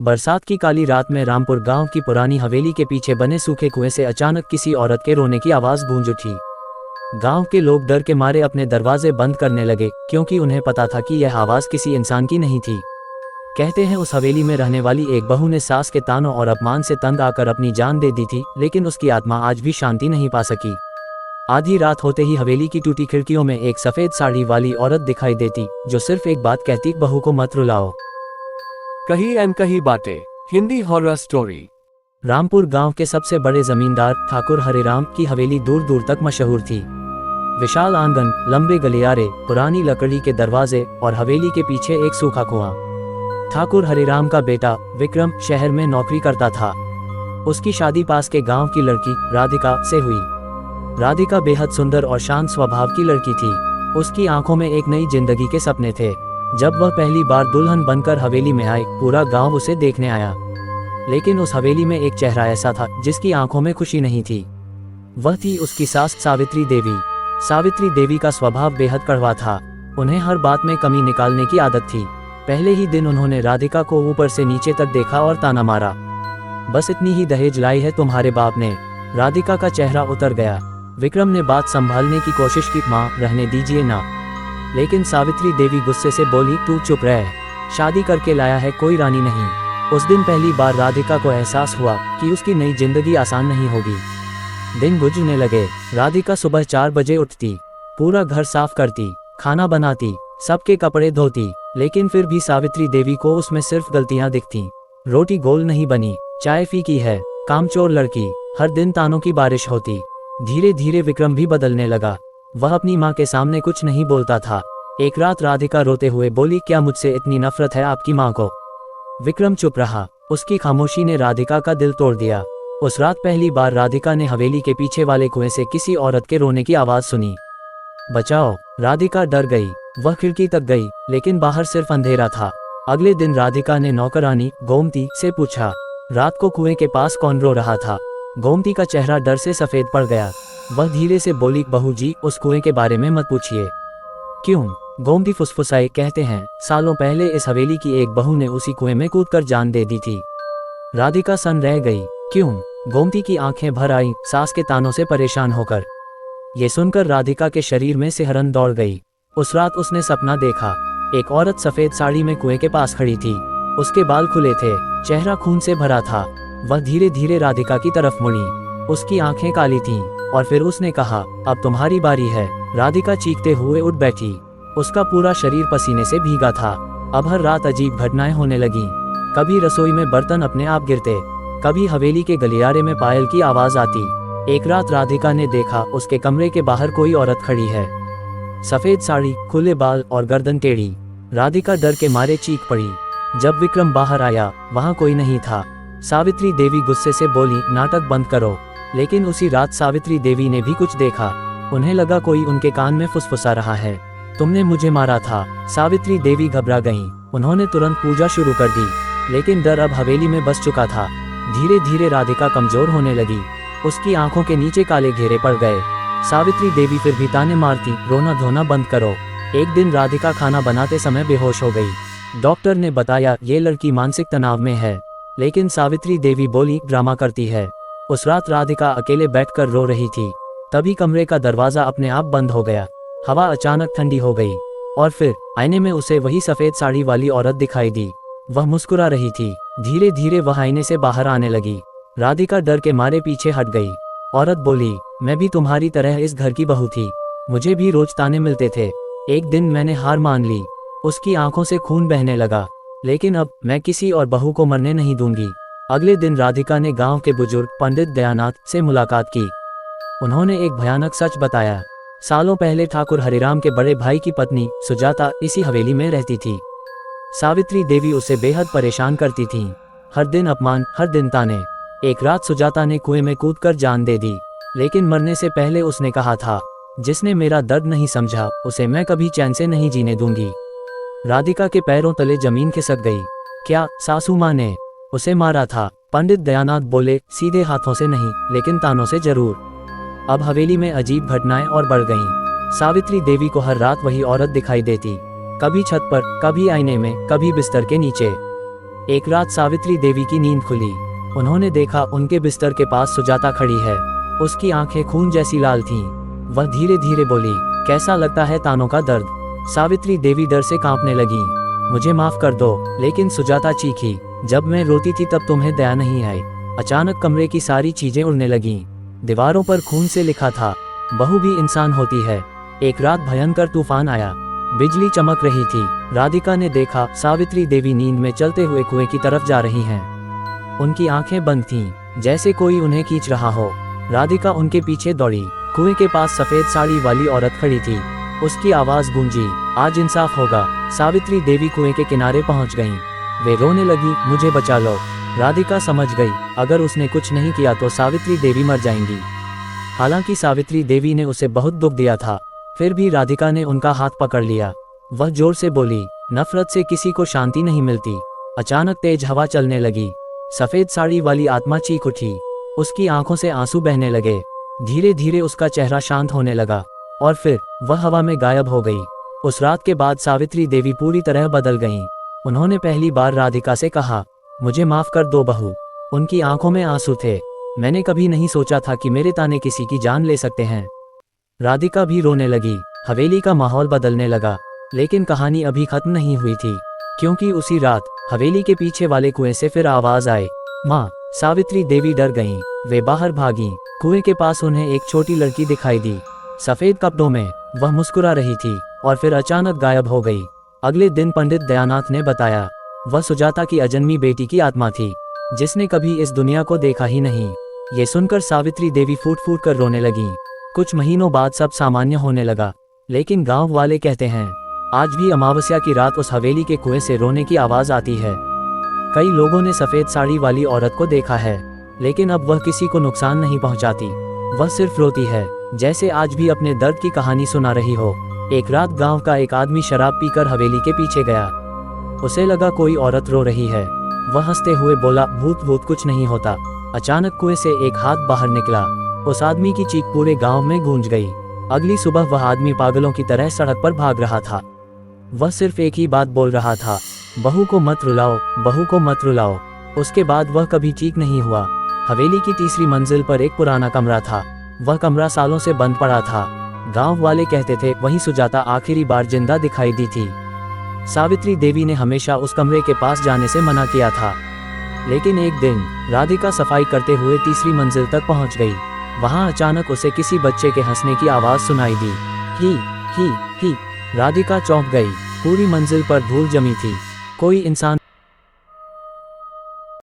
बरसात की काली रात में रामपुर गांव की पुरानी हवेली के पीछे बने सूखे कुएं से अचानक किसी औरत के रोने की आवाज गूंज उठी। गांव के लोग डर के मारे अपने दरवाजे बंद करने लगे, क्योंकि उन्हें पता था कि यह आवाज किसी इंसान की नहीं थी। कहते हैं उस हवेली में रहने वाली एक बहू ने सास के तानों और अपमान से तंग आकर अपनी जान दे दी थी, लेकिन उसकी आत्मा आज भी शांति नहीं पा सकी। आधी रात होते ही हवेली की टूटी खिड़कियों में एक सफेद साड़ी वाली औरत दिखाई देती, जो सिर्फ एक बात कहती, बहू को मत रुलाओ। कहीं अनकही बातें, हिंदी हॉरर स्टोरी। रामपुर गांव के सबसे बड़े जमींदार ठाकुर हरिराम की हवेली दूर दूर तक मशहूर थी। विशाल आंगन, लंबे गलियारे, पुरानी लकड़ी के दरवाजे और हवेली के पीछे एक सूखा कुआं। ठाकुर हरिराम का बेटा विक्रम शहर में नौकरी करता था। उसकी शादी पास के गांव की लड़की राधिका से हुई। राधिका बेहद सुंदर और शांत स्वभाव की लड़की थी। उसकी आंखों में एक नई जिंदगी के सपने थे। जब वह पहली बार दुल्हन बनकर हवेली में आई, पूरा गांव उसे देखने आया। लेकिन उस हवेली में एक चेहरा ऐसा था जिसकी आंखों में खुशी नहीं थी। वह थी उसकी सास सावित्री देवी। सावित्री देवी का स्वभाव बेहद कड़वा था। उन्हें हर बात में कमी निकालने की आदत थी। पहले ही दिन उन्होंने राधिका को ऊपर से नीचे तक देखा और ताना मारा, बस इतनी ही दहेज लाई है तुम्हारे बाप ने। राधिका का चेहरा उतर गया। विक्रम ने बात संभालने की कोशिश की, माँ रहने दीजिए ना। लेकिन सावित्री देवी गुस्से से बोली, तू चुप रह, शादी करके लाया है, कोई रानी नहीं। उस दिन पहली बार राधिका को एहसास हुआ कि उसकी नई जिंदगी आसान नहीं होगी। दिन गुजरने लगे। राधिका सुबह 4 बजे उठती, पूरा घर साफ करती, खाना बनाती, सबके कपड़े धोती, लेकिन फिर भी सावित्री देवी को उसमें सिर्फ गलतियां दिखती। रोटी गोल नहीं बनी, चाय फीकी है, कामचोर लड़की, हर दिन तानों की बारिश होती। धीरे धीरे विक्रम भी बदलने लगा। वह अपनी माँ के सामने कुछ नहीं बोलता था। एक रात राधिका रोते हुए बोली, क्या मुझसे इतनी नफरत है आपकी माँ को? विक्रम चुप रहा। उसकी खामोशी ने राधिका का दिल तोड़ दिया। उस रात पहली बार राधिका ने हवेली के पीछे वाले कुएं से किसी औरत के रोने की आवाज सुनी। बचाओ! राधिका डर गई। वह खिड़की तक गई, लेकिन बाहर सिर्फ अंधेरा था। अगले दिन राधिका ने नौकरानी गोमती से पूछा, रात को कुएं के पास कौन रो रहा था? गोमती का चेहरा डर से सफेद पड़ गया। वह धीरे से बोली, बहू जी, उस कुएं के बारे में मत पूछिए। क्यों? गोमती फुसफुसाई, कहते हैं सालों पहले इस हवेली की एक बहू ने उसी कुएं में कूदकर जान दे दी थी। राधिका सन रह गई। क्यों? गोमती की आंखें भर आईं, सास के तानों से परेशान होकर। ये सुनकर राधिका के शरीर में सिहरन दौड़ गई। उस रात उसने सपना देखा। एक औरत सफेद साड़ी में कुएं के पास खड़ी थी। उसके बाल खुले थे, चेहरा खून से भरा था। वह धीरे धीरे राधिका की तरफ मुड़ी। उसकी आंखें काली थीं, और फिर उसने कहा, अब तुम्हारी बारी है। राधिका चीखते हुए उठ बैठी। उसका पूरा शरीर पसीने से भीगा था। अब हर रात अजीब घटनाएं होने लगीं। कभी रसोई में बर्तन अपने आप गिरते, कभी हवेली के गलियारे में पायल की आवाज आती। एक रात राधिका ने देखा, उसके कमरे के बाहर कोई औरत खड़ी है, सफेद साड़ी, खुले बाल और गर्दन टेढ़ी। राधिका डर के मारे चीख पड़ी। जब विक्रम बाहर आया, वहां कोई नहीं था। सावित्री देवी गुस्से से बोली, नाटक बंद करो। लेकिन उसी रात सावित्री देवी ने भी कुछ देखा। उन्हें लगा कोई उनके कान में फुसफुसा रहा है। तुमने मुझे मारा था। सावित्री देवी घबरा गईं। उन्होंने तुरंत पूजा शुरू कर दी, लेकिन डर अब हवेली में बस चुका था। धीरे धीरे राधिका कमजोर होने लगी। उसकी आंखों के नीचे काले घेरे पड़ गए। सावित्री देवी फिर भी ताने मारती, रोना धोना बंद करो। एक दिन राधिका खाना बनाते समय बेहोश हो गई। डॉक्टर ने बताया, ये लड़की मानसिक तनाव में है। लेकिन सावित्री देवी बोली, ड्रामा करती है। उस रात राधिका अकेले बैठकर रो रही थी। तभी कमरे का दरवाजा अपने आप बंद हो गया। हवा अचानक ठंडी हो गई, और फिर आईने में उसे वही सफेद साड़ी वाली औरत दिखाई दी। वह मुस्कुरा रही थी। धीरे धीरे वह आईने से बाहर आने लगी। राधिका डर के मारे पीछे हट गई। औरत बोली, मैं भी तुम्हारी तरह इस घर की बहू थी। मुझे भी रोज ताने मिलते थे। एक दिन मैंने हार मान ली। उसकी आंखों से खून बहने लगा। लेकिन अब मैं किसी और बहू को मरने नहीं दूंगी। अगले दिन राधिका ने गांव के बुजुर्ग पंडित दयानाथ से मुलाकात की। उन्होंने एक भयानक सच बताया। सालों पहले ठाकुर हरिराम के बड़े भाई की पत्नी सुजाता इसी हवेली में रहती थी। सावित्री देवी उसे बेहद परेशान करती थीं। हर दिन अपमान, हर दिन ताने। एक रात सुजाता ने कुएं में कूदकर जान दे दी। लेकिन मरने से पहले उसने कहा था, जिसने मेरा दर्द नहीं समझा, उसे मैं कभी चैन से नहीं जीने दूंगी। राधिका के पैरों तले जमीन खिसक गई। क्या सासू माँ ने उसे मारा था? पंडित दयानाथ बोले, सीधे हाथों से नहीं, लेकिन तानों से जरूर। अब हवेली में अजीब घटनाएं और बढ़ गईं। सावित्री देवी को हर रात वही औरत दिखाई देती, कभी छत पर, कभी आईने में, कभी बिस्तर के नीचे। एक रात सावित्री देवी की नींद खुली। उन्होंने देखा उनके बिस्तर के पास सुजाता खड़ी है। उसकी आंखें खून जैसी लाल थीं। वह धीरे धीरे बोली, कैसा लगता है तानों का दर्द। सावित्री देवी डर से कांपने लगी। मुझे माफ कर दो। लेकिन सुजाता चीखी, जब मैं रोती थी तब तुम्हें दया नहीं आई। अचानक कमरे की सारी चीजें उड़ने लगीं। दीवारों पर खून से लिखा था, बहू भी इंसान होती है। एक रात भयंकर तूफान आया। बिजली चमक रही थी। राधिका ने देखा सावित्री देवी नींद में चलते हुए कुएं की तरफ जा रही हैं। उनकी आंखें बंद थीं, जैसे कोई उन्हें खींच रहा हो। राधिका उनके पीछे दौड़ी। कुएं के पास सफेद साड़ी वाली औरत खड़ी थी। उसकी आवाज गूंजी, आज इंसाफ होगा। सावित्री देवी कुएं के किनारे पहुंच गईं। वे रोने लगी, मुझे बचा लो। राधिका समझ गई, अगर उसने कुछ नहीं किया तो सावित्री देवी मर जाएंगी। हालांकि सावित्री देवी ने उसे बहुत दुख दिया था, फिर भी राधिका ने उनका हाथ पकड़ लिया। वह जोर से बोली, नफरत से किसी को शांति नहीं मिलती। अचानक तेज हवा चलने लगी। सफेद साड़ी वाली आत्मा चीख उठी। उसकी आंखों से आंसू बहने लगे। धीरे धीरे उसका चेहरा शांत होने लगा और फिर वह हवा में गायब हो गई। उस रात के बाद सावित्री देवी पूरी तरह बदल गईं। उन्होंने पहली बार राधिका से कहा, मुझे माफ कर दो बहू। उनकी आंखों में आंसू थे। मैंने कभी नहीं सोचा था कि मेरे ताने किसी की जान ले सकते हैं। राधिका भी रोने लगी। हवेली का माहौल बदलने लगा। लेकिन कहानी अभी खत्म नहीं हुई थी, क्योंकि उसी रात हवेली के पीछे वाले कुएं से फिर आवाज आई, माँ। सावित्री देवी डर गईं। वे बाहर भागीं। कुएं के पास उन्हें एक छोटी लड़की दिखाई दी। सफेद कपड़ों में वह मुस्कुरा रही थी और फिर अचानक गायब हो गई। अगले दिन पंडित दयानाथ ने बताया, वह सुजाता की अजन्मी बेटी की आत्मा थी, जिसने कभी इस दुनिया को देखा ही नहीं। ये सुनकर सावित्री देवी फूट फूट कर रोने लगीं। कुछ महीनों बाद सब सामान्य होने लगा, लेकिन गांव वाले कहते हैं, आज भी अमावस्या की रात उस हवेली के कुएं से रोने की आवाज आती है। कई लोगों ने सफेद साड़ी वाली औरत को देखा है, लेकिन अब वह किसी को नुकसान नहीं पहुंचाती। वह सिर्फ रोती है, जैसे आज भी अपने दर्द की कहानी सुना रही हो। एक रात गांव का एक आदमी शराब पीकर हवेली के पीछे गया। उसे लगा कोई औरत रो रही है। वह हंसते हुए बोला, भूत भूत कुछ नहीं होता। अचानक कुएं से एक हाथ बाहर निकला। उस आदमी की चीख पूरे गांव में गूंज गई। अगली सुबह वह आदमी पागलों की तरह सड़क पर भाग रहा था। वह सिर्फ एक ही बात बोल रहा था, बहू को मत रुलाओ, बहू को मत रुलाओ। उसके बाद वह कभी ठीक नहीं हुआ। हवेली की तीसरी मंजिल पर एक पुराना कमरा था। वह कमरा सालों से बंद पड़ा था। गांव वाले कहते थे वहीं सुजाता आखिरी बार जिंदा दिखाई दी थी। सावित्री देवी ने हमेशा उस कमरे के पास जाने से मना किया था। लेकिन एक दिन राधिका सफाई करते हुए तीसरी मंजिल तक पहुंच गई। वहां अचानक उसे किसी बच्चे के हंसने की आवाज सुनाई दी, ही ही ही। राधिका चौंक गई। पूरी मंजिल पर धूल जमी थी। कोई इंसान